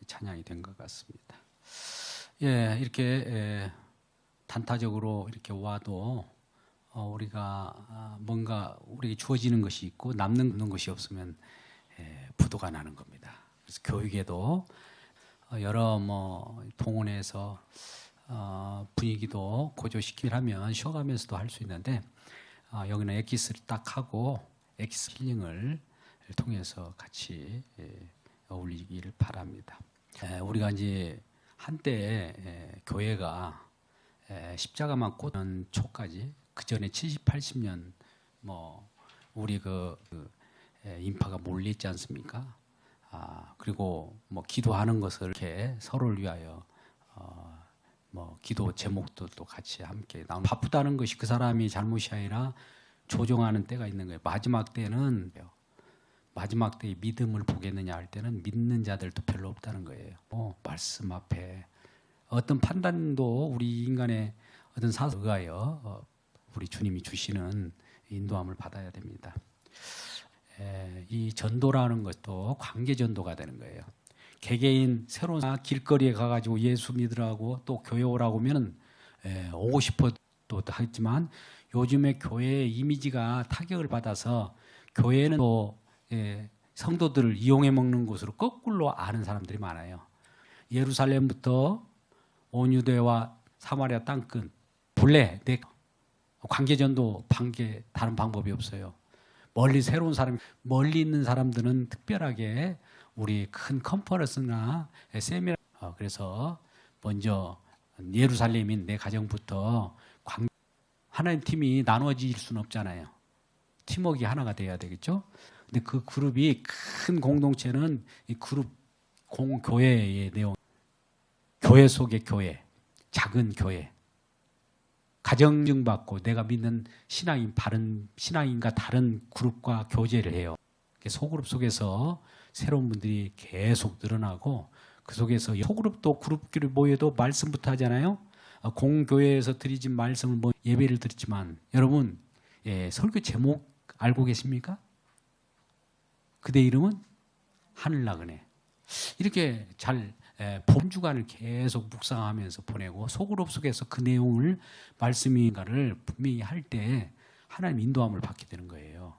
찬양이 된 것 같습니다. 예, 이렇게 단타적으로 이렇게 와도 우리가 뭔가 우리에게 주어지는 것이 있고 남는 것이 없으면 부도가 나는 겁니다. 그래서 교육에도 여러 동원해서 분위기도 고조시키려면 쉬어가면서도 할 수 있는데 여기는 엑기스를 딱 하고 엑기스 힐링을 통해서 같이 어울리기를 바랍니다. 우리가 이제 한때 교회가 십자가만 꽂는 초까지 그 전에 70, 80년 우리 인파가 몰려있지 않습니까? 그리고 기도하는 것을 이렇게 서로를 위하여 기도 제목들도 같이 함께 나오는 바쁘다는 것이 그 사람이 잘못이 아니라 조정하는 때가 있는 거예요. 마지막 때는 마지막 때에 믿음을 보겠느냐 할 때는 믿는 자들도 별로 없다는 거예요. 말씀 앞에 어떤 판단도 우리 인간의 어떤 사상에 의하여 우리 주님이 주시는 인도함을 받아야 됩니다. 이 전도라는 것도 관계 전도가 되는 거예요. 개개인 새로운 길거리에 가가지고 예수 믿으라고 또 교회 오라고 하면 오고 싶어도 하겠지만 요즘에 교회의 이미지가 타격을 받아서 교회는 또 성도들을 이용해 먹는 곳으로 거꾸로 아는 사람들이 많아요. 예루살렘부터 온 유대와 사마리아 땅끝 본래 내 관계전도 다른 방법이 없어요. 새로운 사람, 멀리 있는 사람들은 특별하게 우리 큰 컨퍼런스나 세미나 그래서 먼저 예루살렘인 내 가정부터 하나님 팀이 나눠질 수는 없잖아요. 팀워크가 하나가 돼야 되겠죠. 근데 그 그룹이 큰 공동체는 이 그룹 공교회의 내용, 교회 속의 교회, 작은 교회, 가정증받고 내가 믿는 바른 신앙인과 다른 그룹과 교제를 해요. 소그룹 속에서 새로운 분들이 계속 늘어나고 그 속에서 소그룹도 그룹끼리 모여도 말씀부터 하잖아요. 공교회에서 드리진 말씀을 예배를 드리지만 여러분 설교 제목 알고 계십니까? 그대 이름은 하늘나그네. 이렇게 잘 봄주간을 계속 묵상하면서 보내고 소그룹 속에서 그 내용을 말씀인가를 분명히 할 때 하나님 인도함을 받게 되는 거예요.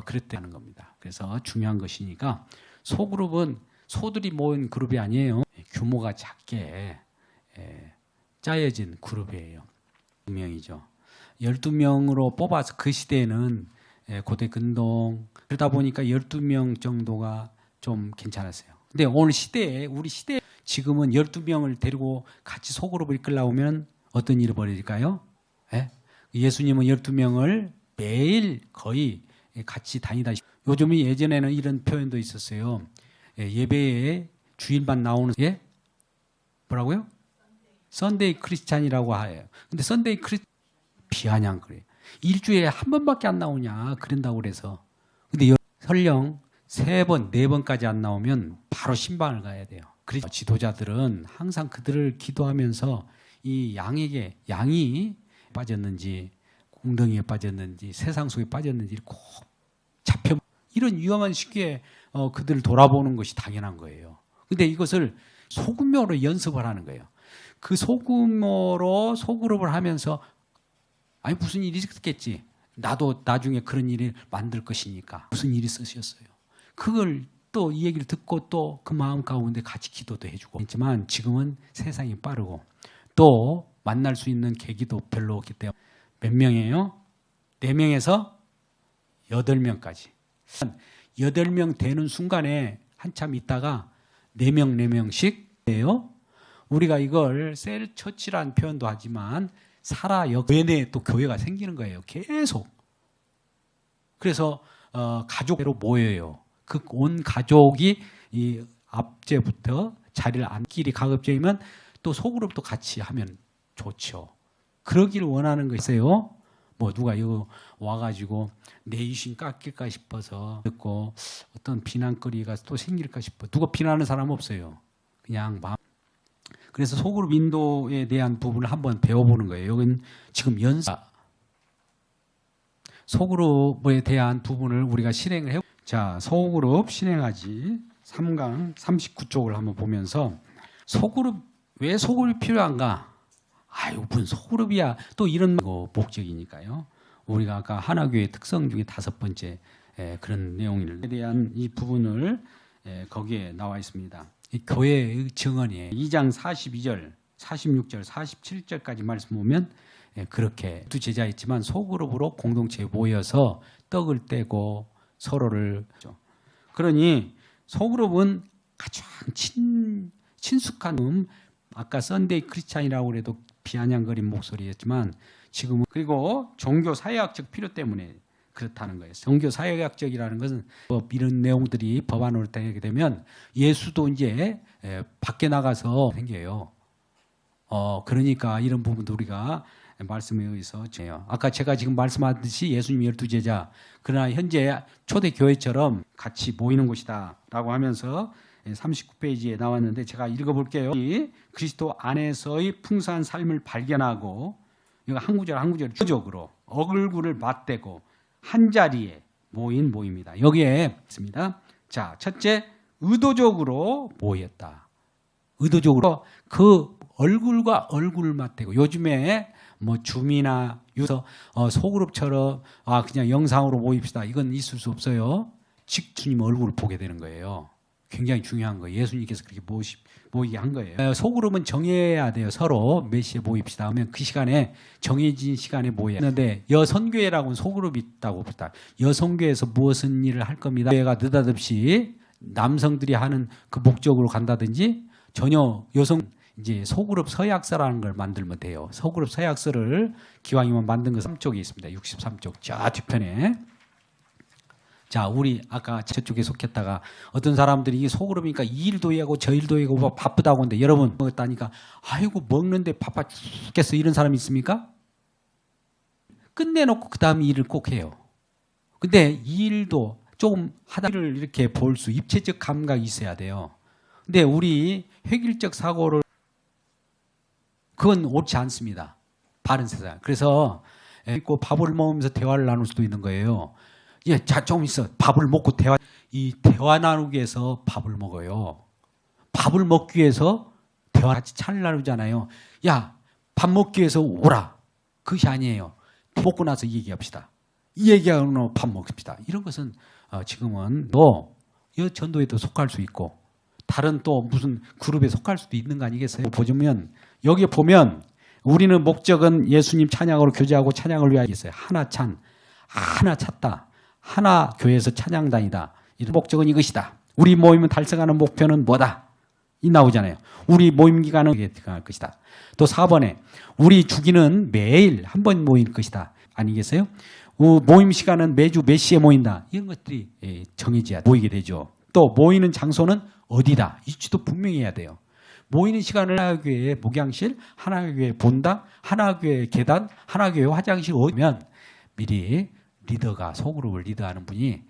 그랬다는 겁니다. 그래서 중요한 것이니까 소그룹은 소들이 모인 그룹이 아니에요. 규모가 작게 짜여진 그룹이에요. 12명이죠. 12명으로 뽑아서 그 시대에는 고대 근동 그러다 보니까 12명 정도가 좀 괜찮았어요. 근데 오늘 우리 시대에 지금은 12명을 데리고 같이 소그룹을 이끌려고 하면 어떤 일이 벌어질까요? 예수님은 12명을 매일 거의 같이 다니다. 요즘은 예전에는 이런 표현도 있었어요. 예배에 주일만 나오는 뭐라고요? 썬데이 크리스찬이라고 해요. 근데 썬데이 비아냥 그래. 일주일에 한 번밖에 안 나오냐 그런다고 그래서. 근데 설령 3번, 4번까지 안 나오면 바로 신방을 가야 돼요. 그래서 지도자들은 항상 그들을 기도하면서 이 양이 빠졌는지 웅덩이에 빠졌는지 세상 속에 빠졌는지 꼭 이런 위험한 시기에 그들을 돌아보는 것이 당연한 거예요. 근데 이것을 소규모로 연습을 하는 거예요. 그 소규모로 소그룹을 하면서 무슨 일이 있겠지. 나도 나중에 그런 일을 만들 것이니까 무슨 일이 있으셨어요. 그걸 또 이 얘기를 듣고 또 그 마음 가운데 같이 기도도 해주고 있지만 지금은 세상이 빠르고 또 만날 수 있는 계기도 별로 없기 때문에 몇 명이에요? 4명에서 8명까지 8명 되는 순간에 한참 있다가 4명씩 돼요. 우리가 이걸 셀 처치라는 표현도 하지만 교회 내에 또 교회가 생기는 거예요. 계속. 그래서 가족으로 모여요. 그 온 가족이 이 앞제부터 자리를 앉기리 가급적이면 또 소그룹도 같이 하면 좋죠. 그러기를 원하는 거 있어요. 누가 이거 와가지고 내 이신 깎일까 싶어서 듣고 어떤 비난거리가 또 생길까 싶어. 누가 비난하는 사람 없어요. 그냥 마음. 그래서 소그룹 인도에 대한 부분을 한번 배워보는 거예요. 여기는 지금 소그룹에 대한 부분을 우리가 실행을 자, 소그룹 실행하지. 3강 39쪽을 한번 보면서 소그룹 왜 소그룹이 필요한가? 아유 무슨 소그룹이야. 또 이런 거 목적이니까요. 우리가 아까 하나교회 특성 중에 5번째 그런 내용에 대한 이 부분을 거기에 나와 있습니다. 이 교회의 증언이에요. 2장 42절, 46절, 47절까지 말씀 보면 그렇게 두 제자였지만 소그룹으로 공동체에 모여서 떡을 떼고 서로를 그러니 소그룹은 가장 친숙한 아까 썬데이 크리스찬이라고 그래도 비아냥거린 목소리였지만 지금은 그리고 종교 사회학적 필요 때문에 그렇다는 거예요. 종교 사회학적이라는 것은 이런 내용들이 법안으로 되게 되면 예수도 이제 밖에 나가서 생겨요. 그러니까 이런 부분도 우리가 말씀에 의해서 해요. 아까 제가 지금 말씀하듯이 예수님 12제자 그러나 현재 초대교회처럼 같이 모이는 곳이다 라고 하면서 39페이지에 나왔는데 제가 읽어볼게요. 그리스도 안에서의 풍성한 삶을 발견하고 이거 한 구절 한 구절 적으로 얼굴을 맞대고 한 자리에 모인 모임이다. 여기에 있습니다. 자, 첫째 의도적으로 모였다. 의도적으로 그 얼굴과 얼굴을 맞대고 요즘에 뭐 줌이나 유서 소그룹처럼 그냥 영상으로 모입시다. 이건 있을 수 없어요. 직주님 얼굴을 보게 되는 거예요. 굉장히 중요한 거예요. 예수님께서 그렇게 모이게 한 거예요. 소그룹은 정해야 돼요. 서로 몇 시에 모입시다 하면 그 시간에 정해진 시간에 모여야 하는데 여선교회라고는 소그룹이 있다고 보다. 여선교회에서 무엇은 일을 할 겁니다. 교회가 느닷없이 남성들이 하는 그 목적으로 간다든지 전혀 여성 이제 소그룹 서약서라는 걸 만들면 돼요. 소그룹 서약서를 기왕이면 만든 거 3쪽에 있습니다. 63쪽 저 뒤편에. 자, 우리 아까 저쪽에 속했다가 어떤 사람들이 이 소그룹이니까 이 일도 하고 저 일도 하고 뭐 바쁘다고 하는데 여러분 먹었다니까 아이고 먹는데 바빠 죽겠어 이런 사람이 있습니까? 끝내놓고 그 다음 일을 꼭 해요. 근데 이 일도 조금 하다를 이렇게 볼 수 입체적 감각이 있어야 돼요. 근데 우리 획일적 사고를 그건 옳지 않습니다. 바른 세상. 그래서 밥을 먹으면서 대화를 나눌 수도 있는 거예요. 예, 자, 좀 있어. 밥을 먹고 대화 나누기 위해서 밥을 먹어요. 밥을 먹기 위해서 대화 같이 차를 나누잖아요. 야, 밥 먹기 위해서 오라. 그것이 아니에요. 먹고 나서 얘기합시다. 이 얘기하고 밥 먹읍시다. 이런 것은 지금은 전도에도 속할 수 있고 다른 또 무슨 그룹에 속할 수도 있는 거 아니겠어요? 보시면 여기 보면 우리는 목적은 예수님 찬양으로 교제하고 찬양을 위하여 있어요. 하나 찾다. 하나 교회에서 찬양단이다. 이런 목적은 이것이다. 우리 모임을 달성하는 목표는 뭐다? 이 나오잖아요. 우리 모임 기간은 들어갈 것이다. 또 4번에 우리 주기는 매일 한 번 모일 것이다. 아니겠어요? 모임 시간은 매주 몇 시에 모인다. 이런 것들이 정해져야 모이게 되죠. 또 모이는 장소는 어디다. 위치도 분명히 해야 돼요. 모이는 시간을 하나교회 목양실, 하나교회 본당, 하나교회 계단, 하나교회 화장실 오면 미리 리더가 소그룹을 리더하는 분이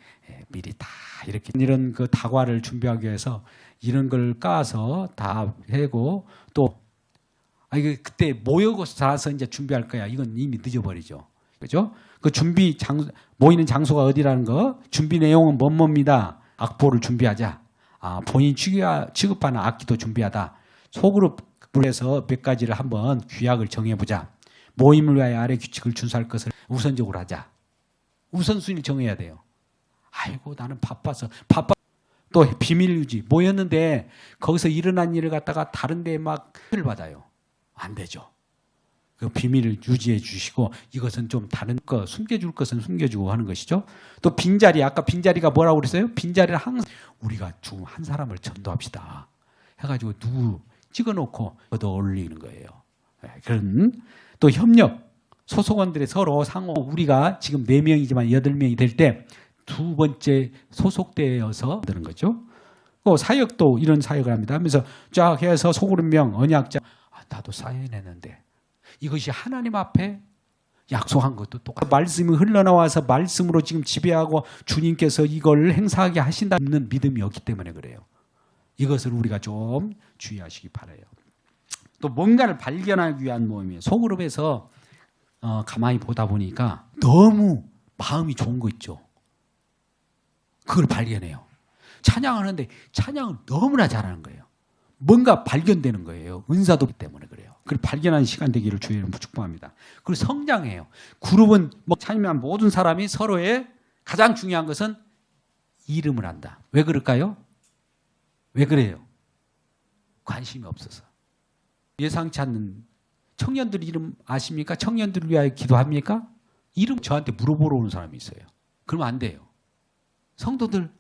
미리 다 이렇게 이런 그 다과를 준비하기 위해서 이런 걸 까서 다 해고 또 이거 그때 모여서 이제 준비할 거야. 이건 이미 늦어버리죠. 그죠? 그 모이는 장소가 어디라는 거, 준비 내용은 뭐뭐입니다. 악보를 준비하자. 본인 취급하는 악기도 준비하다. 소그룹에서 몇 가지를 한번 규약을 정해보자. 모임을 위하여 아래 규칙을 준수할 것을 우선적으로 하자. 우선순위를 정해야 돼요. 아이고 나는 또 비밀 유지 모였는데 거기서 일어난 일을 갖다가 다른 데에 막 를 받아요. 안 되죠. 그 비밀을 유지해 주시고 이것은 좀 다른 거 숨겨줄 것은 숨겨주고 하는 것이죠. 또 빈자리 아까 빈자리가 뭐라고 그랬어요? 빈자리를 항상 우리가 좀 한 사람을 전도합시다 해가지고 누구 찍어놓고 얻어 올리는 거예요. 그런 또 협력 소속원들의 서로 상호 우리가 지금 4명이지만 8명이 될 때 두 번째 소속되어서 되는 거죠. 또 사역도 이런 사역을 합니다. 하면서 쫙 해서 소그룹명 언약자 나도 사인했는데 이것이 하나님 앞에 약속한 것도 똑같아요. 말씀이 흘러나와서 말씀으로 지금 지배하고 주님께서 이걸 행사하게 하신다는 믿음이 없기 때문에 그래요. 이것을 우리가 좀 주의하시기 바라요. 또 뭔가를 발견하기 위한 모임이에요. 소그룹에서 가만히 보다 보니까 너무 마음이 좋은 거 있죠. 그걸 발견해요. 찬양하는데 찬양을 너무나 잘하는 거예요. 뭔가 발견되는 거예요. 은사도 때문에 그래요. 그걸 발견하는 시간 되기를 주의 이름으로 축복합니다. 그리고 성장해요. 그룹은 참여한 모든 사람이 서로의 가장 중요한 것은 이름을 안다. 왜 그럴까요? 왜 그래요? 관심이 없어서. 예상치 않는 청년들 이름 아십니까? 청년들을 위하여 기도합니까? 이름 저한테 물어보러 오는 사람이 있어요. 그러면 안 돼요. 성도들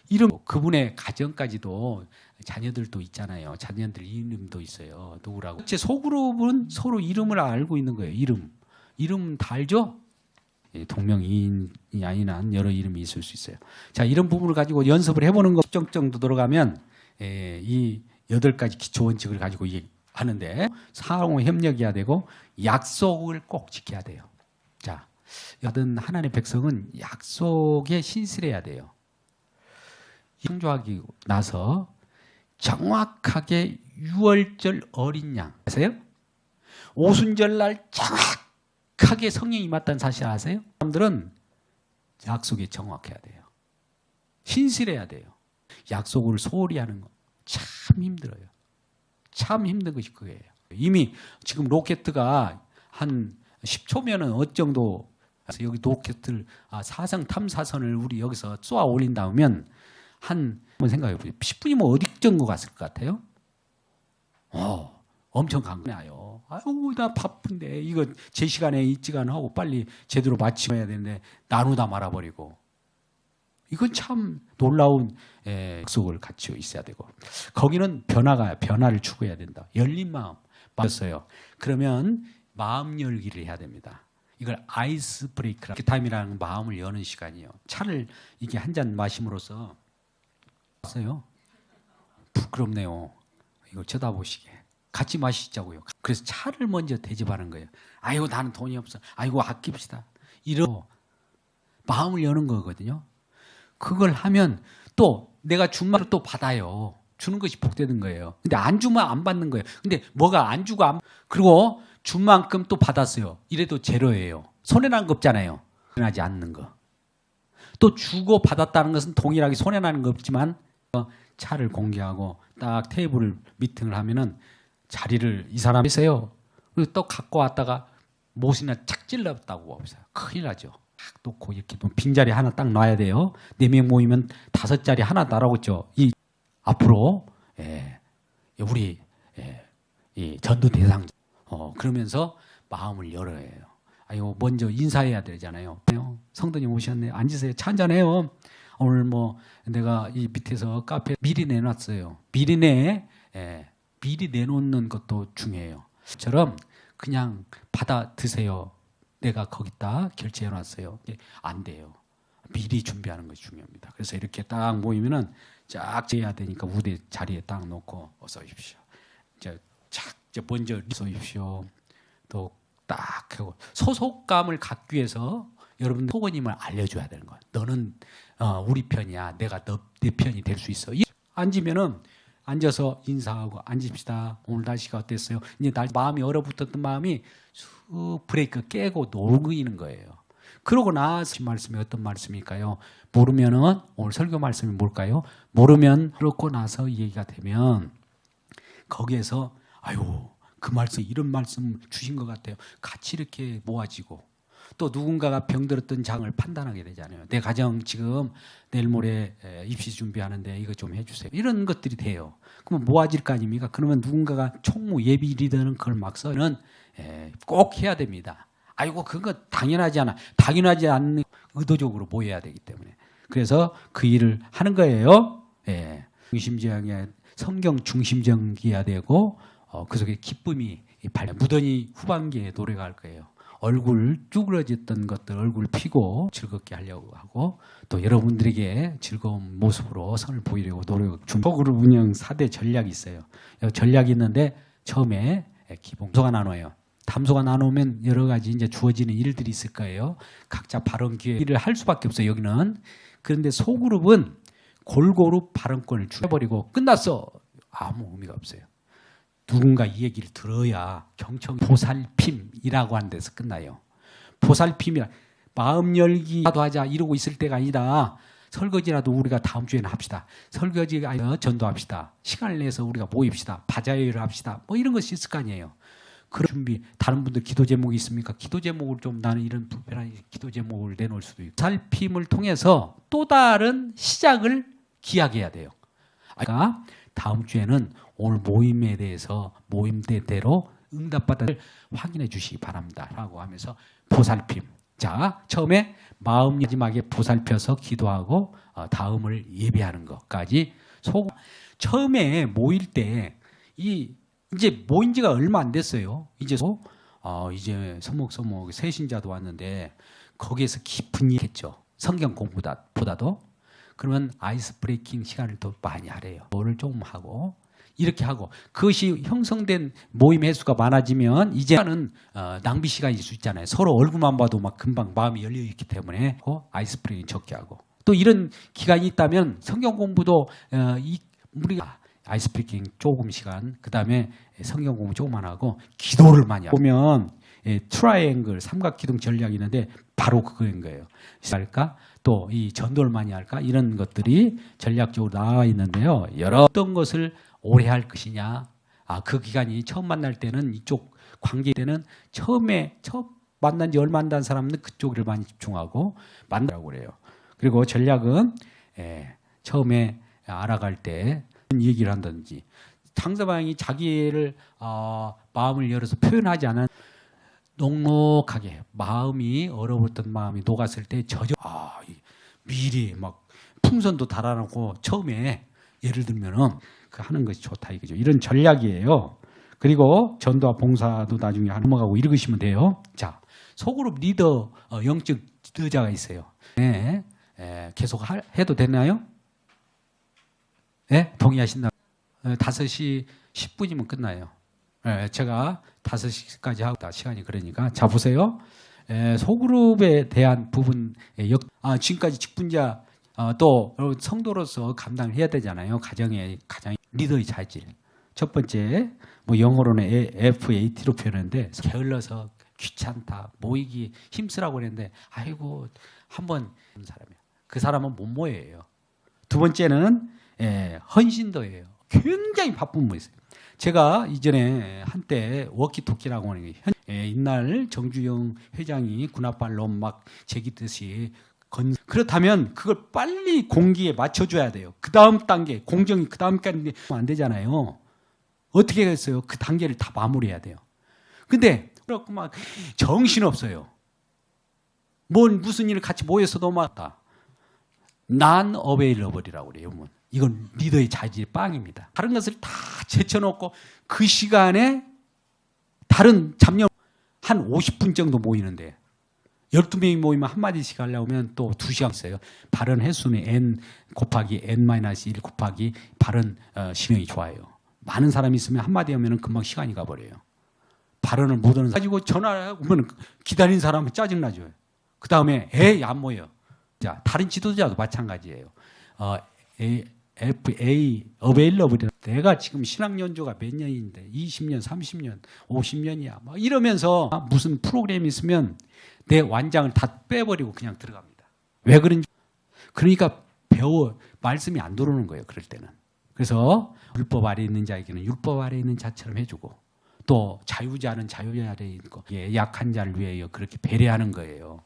이름, 그분의 가정까지도 자녀들도 있잖아요. 자녀들 이름도 있어요. 누구라고. 제 소그룹은 서로 이름을 알고 있는 거예요. 이름 다 알죠? 동명이인이 아니란 여러 이름이 있을 수 있어요. 자, 이런 부분을 가지고 연습을 해보는 거 10정 정도 들어가면 이 8가지 기초 원칙을 가지고 하는데 상호 협력해야 되고 약속을 꼭 지켜야 돼요. 자, 여든 하나님의 백성은 약속에 신실해야 돼요. 창조하기 나서 정확하게 6월절 어린 양 아세요? 오순절날 정확하게 성령이 임했다는 사실 아세요? 사람들은 약속에 정확해야 돼요. 신실해야 돼요. 약속을 소홀히 하는 거 참 힘들어요. 참 힘든 것이 그거예요. 이미 지금 로켓가 한 10초면은 어느 정도 여기 로켓을 사상 탐사선을 우리 여기서 쏘아 올린다면 한번 생각해 보세요. 10분이면 어디 정도 갔을 것 같아요? 엄청 강해요. 아유, 나 바쁜데 이거 제 시간에 있지가 않고 빨리 제대로 마치고 해야 되는데 나누다 말아버리고. 이건 참 놀라운 약속을 갖추어 있어야 되고 거기는 변화를 추구해야 된다. 열린 마음 맞았어요. 그러면 마음 열기를 해야 됩니다. 이걸 아이스 브레이크라 타임이라는 마음을 여는 시간이에요. 차를 이게 한 잔 마심으로써 봤어요. 부끄럽네요. 이걸 쳐다보시게. 같이 마시자고요. 그래서 차를 먼저 대접하는 거예요. 아이고 나는 돈이 없어. 아이고 아낍시다. 이런 마음을 여는 거거든요. 그걸 하면 또 내가 준 말을 또 받아요. 주는 것이 복되는 거예요. 근데 안 주면 안 받는 거예요. 근데 뭐가 안 주고 그리고 준 만큼 또 받았어요. 이래도 제로예요. 손해난 거 없잖아요. 손해나지 않는 거. 또 주고 받았다는 것은 동일하게 손해나는 거 없지만 차를 공개하고 딱 테이블을 미팅을 하면은 자리를 이 사람이 있어요. 그리고 또 갖고 왔다가 못이나 착 찔렀다고 없어요. 큰일 나죠. 딱 놓고 이렇게 빈자리 하나 딱 놔야 돼요. 4명 모이면 5자리 하나 놔라고 했죠. 이 앞으로 우리 이 전도 대상 그러면서 마음을 열어야 해요. 아유 먼저 인사해야 되잖아요. 성도님 오셨네. 앉으세요. 차 한잔해요. 오늘 뭐 내가 이 밑에서 카페 미리 내놨어요. 미리 내놓는 것도 중요해요. 처럼 그냥 받아 드세요. 내가 거기다 결제해놨어요. 안 돼요. 미리 준비하는 것이 중요합니다. 그래서 이렇게 딱 모이면은 쫙 재야 되니까 무대 자리에 딱 놓고 어서 오십시오. 먼저 어서 오십시오. 또 딱 하고 소속감을 갖기 위해서 여러분들 소원임을 알려줘야 되는 거야. 너는 우리 편이야. 내가 내 편이 될 수 있어. 앉으면은 앉아서 인사하고 앉읍시다. 오늘 날씨가 어땠어요? 이제 마음이 얼어붙었던 마음이 쑥 브레이크 깨고 녹이는 거예요. 그러고 나서 말씀이 어떤 말씀일까요? 모르면은 오늘 설교 말씀이 뭘까요? 모르면 그렇고 나서 얘기가 되면 거기에서 아유 그 말씀 이런 말씀 주신 것 같아요. 같이 이렇게 모아지고 또 누군가가 병들었던 장을 판단하게 되잖아요. 내 가정 지금 내일 모레 입시 준비하는데 이거 좀 해주세요. 이런 것들이 돼요. 그러면 모아질 거 아닙니까? 그러면 누군가가 총무 예비 리더는 그걸 막 써는 꼭 해야 됩니다. 아이고 그거 당연하지 않아. 당연하지 않는 의도적으로 모여야 되기 때문에. 그래서 그 일을 하는 거예요. 중심적이야 성경 중심적이어야 되고 그 속에 기쁨이 무던히 후반기에 노래가 거예요. 얼굴 쭈그러졌던 것들 얼굴 피고 즐겁게 하려고 하고 또 여러분들에게 즐거운 모습으로 선을 보이려고 노력 중복그룹 운영 4대 전략이 있어요. 전략이 있는데 처음에 기본 담소가 나눠요. 담소가 나누면 여러 가지 이제 주어지는 일들이 있을 거예요. 각자 발언 기회를 할 수밖에 없어요. 여기는. 그런데 소그룹은 골고루 발언권을 주어버리고 끝났어. 아무 의미가 없어요. 누군가 이 얘기를 들어야 경청 보살핌이라고 하는 데서 끝나요. 보살핌이라 마음 열기라도 하자 이러고 있을 때가 아니다. 설거지라도 우리가 다음 주에는 합시다. 설거지가 아니라 전도합시다. 시간을 내서 우리가 모입시다. 바자회를 합시다. 뭐 이런 것이 있을 거 아니에요. 그런 준비. 다른 분들 기도 제목이 있습니까? 기도 제목을 좀 나는 이런 불편한 기도 제목을 내놓을 수도 있고. 살핌을 통해서 또 다른 시작을 기약해야 돼요. 그러니까 다음 주에는 오늘 모임에 대해서 모임 때대로 응답받을 확인해 주시기 바랍니다. 라고 하면서 보살핌. 자, 처음에 마지막에 보살펴서 기도하고 다음을 예배하는 것까지 처음에 모일 때 이제 모인 지가 얼마 안 됐어요. 이제 서먹서먹 새신자도 왔는데 거기에서 깊은 얘기했죠. 성경 공부보다도. 그러면 아이스 브레이킹 시간을 더 많이 하래요. 뭐를 조금 하고 이렇게 하고 그것이 형성된 모임 횟수가 많아지면 이제는 낭비 시간일 수 있잖아요. 서로 얼굴만 봐도 막 금방 마음이 열려 있기 때문에 아이스 브레이킹 적게 하고 또 이런 기간이 있다면 성경 공부도 우리가 아이스 브레이킹 조금 시간 그다음에 성경 공부 조금만 하고 기도를 많이 하고 보면 트라이앵글 삼각기둥 전략이 있는데 바로 그거인 거예요. 할까? 또 이 전도를 많이 할까? 이런 것들이 전략적으로 나와 있는데요. 어떤 것을 오래 할 것이냐. 그 기간이 처음 만날 때는 이쪽 관계 때는 처음 만난 지 얼마 안 된 사람은 그쪽을 많이 집중하고 만나라고 그래요. 그리고 전략은 처음에 알아갈 때 얘기를 한다든지 상대방이 자기를 마음을 열어서 표현하지 않은 녹록하게 마음이 얼어붙던 마음이 녹았을 때 미리 막 풍선도 달아놓고 처음에 예를 들면은 그 하는 것이 좋다 이거죠. 이런 전략이에요. 그리고 전도와 봉사도 나중에 넘어가고 읽으시면 돼요. 자, 소그룹 리더 영적 리더자가 있어요. 네, 계속 해도 되나요? 네, 동의하신다. 5시 10분이면 끝나요. 제가 5시까지 하고 시간이 그러니까 자 보세요. 소그룹에 대한 부분 지금까지 직분자 또 성도로서 감당을 해야 되잖아요. 가장 리더의 자질. 첫 번째 뭐 영어로는 FAT로 표현하는데 게을러서 귀찮다 모이기 힘쓰라고 그랬는데 아이고 한번 사람이야. 그 사람은 못 모여요. 두 번째는 헌신도예요. 굉장히 바쁜 분이 있어요. 제가 이전에 한때 워키토키라고 하는 게 옛날 정주영 회장이 군합발론 막 제기듯이 그렇다면 그걸 빨리 공기에 맞춰줘야 돼요. 그 다음 단계 공정이 그 다음까지 안 되잖아요. 어떻게 했어요? 그 단계를 다 마무리해야 돼요. 근데 그렇고 막 정신 없어요. 무슨 일을 같이 모여서도 맞다. non available이라고 그래요. 이건 리더의 자질의 빵입니다. 다른 것을 다 제쳐놓고 그 시간에 다른 잡념 한 50분 정도 모이는데 12명이 모이면 한마디씩 하려면 또 2시간 있어요. 발언 횟수는 n 곱하기 n-1 곱하기 발언 시명이 좋아요. 많은 사람이 있으면 한마디 하면 금방 시간이 가버려요. 발언을 못 하는 사람 가지고 전화하면 기다린 사람은 짜증나죠. 그 다음에 안 모여. 자, 다른 지도자도 마찬가지예요. available. 내가 지금 신학 연조가 몇 년인데 20년, 30년, 50년이야. 막 이러면서 무슨 프로그램이 있으면 내 완장을 다 빼버리고 그냥 들어갑니다. 왜 그런지. 그러니까 말씀이 안 들어오는 거예요. 그럴 때는. 그래서 율법 아래에 있는 자에게는 율법 아래에 있는 자처럼 해주고 또 자유자는 자유 아래에 있고 약한 자를 위하여 그렇게 배려하는 거예요.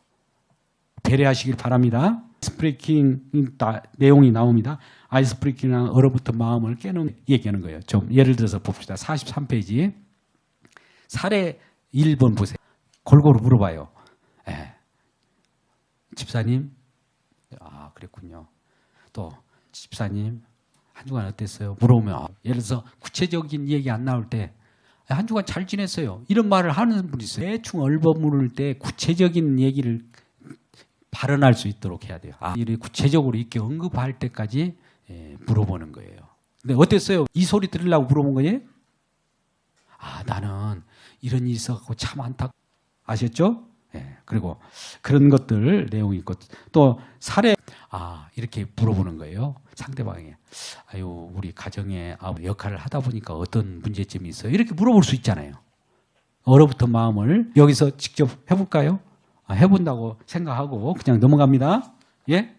배려하시길 바랍니다. 아이스 브레이킹 내용이 나옵니다. 아이스 브레이킹은 얼어붙은 마음을 깨는 얘기하는 거예요. 좀 예를 들어서 봅시다. 43페이지 사례 1번 보세요. 골고루 물어봐요. 집사님, 그랬군요. 또 집사님 한 주간 어땠어요? 물어보면 예를 들어서 구체적인 얘기 안 나올 때 한 주간 잘 지냈어요. 이런 말을 하는 분이 있어요. 대충 얼버무릴 때 구체적인 얘기를 발언할 수 있도록 해야 돼요. 이를 구체적으로 이렇게 언급할 때까지 물어보는 거예요. 근데 어땠어요? 이 소리 들으려고 물어본 거예요? 나는 이런 일이 있어서 참 안타깝고 아셨죠? 그리고 그런 것들 내용이 있고 또 사례 이렇게 물어보는 거예요. 상대방이 우리 가정의 역할을 하다 보니까 어떤 문제점이 있어요? 이렇게 물어볼 수 있잖아요. 얼어붙은 마음을 여기서 직접 해볼까요? 해본다고 생각하고 그냥 넘어갑니다. 예?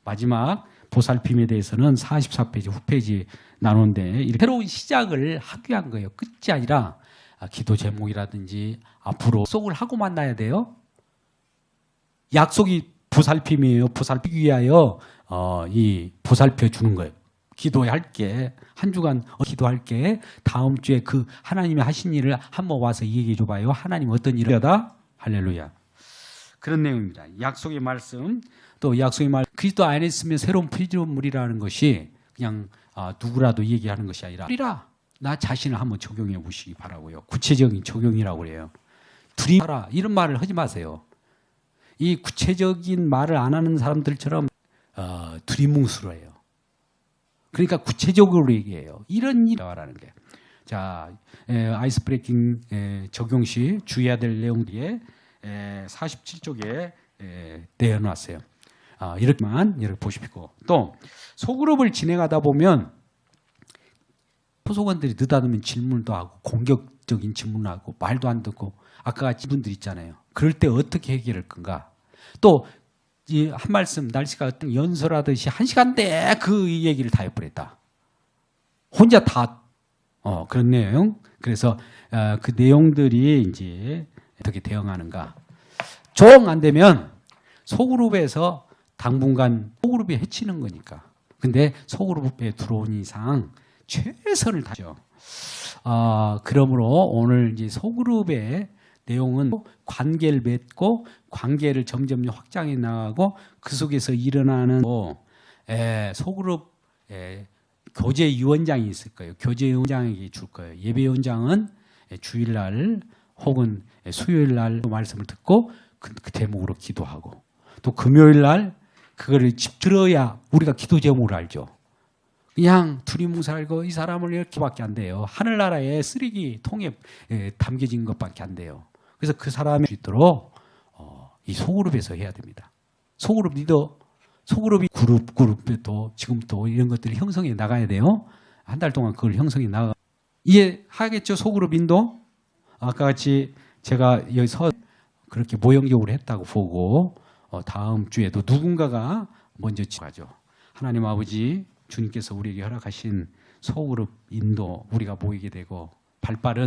마지막 보살핌에 대해서는 44페이지 후페이지 나누는데 새로운 시작을 하기 위한 거예요. 끝이 아니라 기도 제목이라든지 앞으로 약속을 하고 만나야 돼요. 약속이 보살핌이에요. 보살피기 위하여 이 보살펴 주는 거예요. 기도할게. 한 주간 기도할게. 다음 주에 그 하나님이 하신 일을 한번 와서 얘기해 줘봐요. 하나님 어떤 일을 하다? 할렐루야. 그런 내용입니다. 약속의 말씀, 또 약속의 말, 그리스도 안에 있으면 새로운 피조물이라는 것이 그냥 누구라도 얘기하는 것이 아니라 나 자신을 한번 적용해 보시기 바라고요. 구체적인 적용이라고 그래요. 둘이 하라 이런 말을 하지 마세요. 이 구체적인 말을 안 하는 사람들처럼 두리뭉술해요. 그러니까 구체적으로 얘기해요. 이런 일이라는 게. 자, 아이스 브레이킹 적용 시 주의해야 될 내용들이 47쪽에 내어놨어요. 이렇게만 보십시오. 또 소그룹을 진행하다 보면 소속원들이 느닷없는 질문도 하고 공격적인 질문을 하고 말도 안 듣고 아까 같이 분들 있잖아요. 그럴 때 어떻게 해결할 건가? 또 한 말씀 날씨가 연설하듯이 1시간 내 그 얘기를 다 해버렸다. 혼자 다 그런 내용. 그래서 그 내용들이 이제 어떻게 대응하는가? 정 안 되면 소그룹에서 당분간 소그룹이 해치는 거니까. 근데 소그룹에 들어온 이상 최선을 다하죠. 그러므로 오늘 이제 소그룹의 내용은 관계를 맺고 관계를 점점 확장해 나가고 그 속에서 일어나는 소그룹 교제위원장이 있을 거예요. 교제위원장에게 줄 거예요. 예배위원장은 주일날 혹은 수요일날 말씀을 듣고 그 제목으로 기도하고 또 금요일날 그거를 집 들어야 우리가 기도 제목을 알죠. 그냥 두리뭉술 알고 이 사람을 이렇게밖에 안 돼요. 하늘나라에 쓰레기통에 담겨진 것밖에 안 돼요. 그래서 그 사람이 있도록 이 소그룹에서 해야 됩니다. 소그룹 리더, 소그룹이 그룹도 지금 또 이런 것들을 형성해 나가야 돼요. 한 달 동안 그걸 형성해 나가. 이해하겠죠? 소그룹 인도? 아까 같이 제가 여기서 그렇게 모형적으로 했다고 보고 다음 주에도 누군가가 먼저 가죠. 하나님 아버지 주님께서 우리에게 허락하신 소그룹 인도 우리가 모이게 되고 발빠른